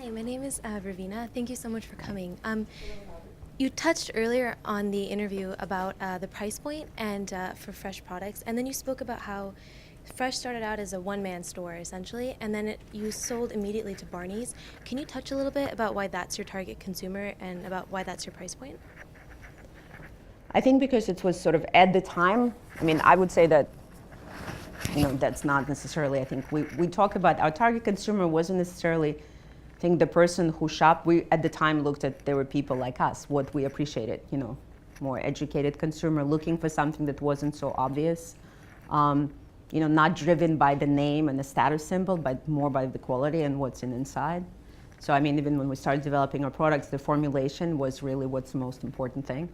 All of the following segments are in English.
Hi, my name is Ravina. Thank you so much for coming. You touched earlier on the interview about the price point and for Fresh products, and then you spoke about how Fresh started out as a one-man store essentially, and then you sold immediately to Barney's. Can you touch a little bit about why that's your target consumer and about why that's your price point? I think because it was sort of at the time, I mean, I would say that, that's not necessarily, I think we talk about our target consumer wasn't necessarily, I think the person who shopped, we at the time looked at, there were people like us, what we appreciated, more educated consumer looking for something that wasn't so obvious, not driven by the name and the status symbol, but more by the quality and what's inside. So I mean, even when we started developing our products, the formulation was really what's the most important thing.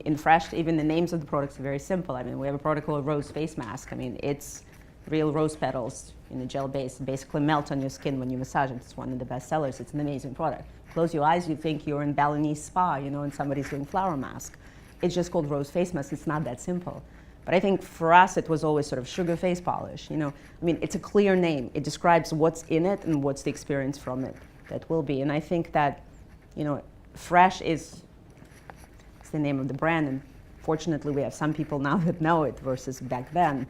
In Fresh, even the names of the products are very simple. I mean, we have a product called Rose Face Mask. I mean, it's real rose petals in a gel base. It basically melt on your skin when you massage it. It's one of the best sellers. It's an amazing product. Close your eyes, you think you're in Balinese spa, and somebody's doing flower mask. It's just called Rose Face Mask. It's not that simple. But I think for us, it was always sort of sugar face polish. I mean, it's a clear name. It describes what's in it and what's the experience from it that will be. And I think that, Fresh is the name of the brand, and fortunately we have some people now that know it versus back then.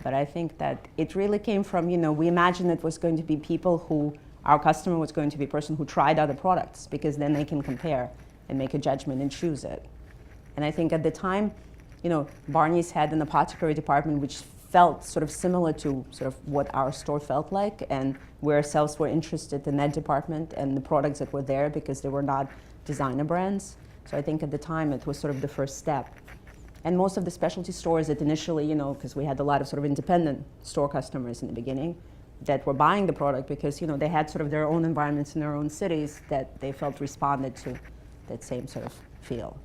But I think that it really came from, we imagined it was going to be people who, our customer was going to be a person who tried other products, because then they can compare and make a judgment and choose it. And I think at the time, Barney's had an apothecary department which felt sort of similar to sort of what our store felt like, and we ourselves were interested in that department and the products that were there because they were not designer brands. So I think at the time it was sort of the first step. And most of the specialty stores that initially, because we had a lot of sort of independent store customers in the beginning that were buying the product because, they had sort of their own environments in their own cities that they felt responded to that same sort of feel.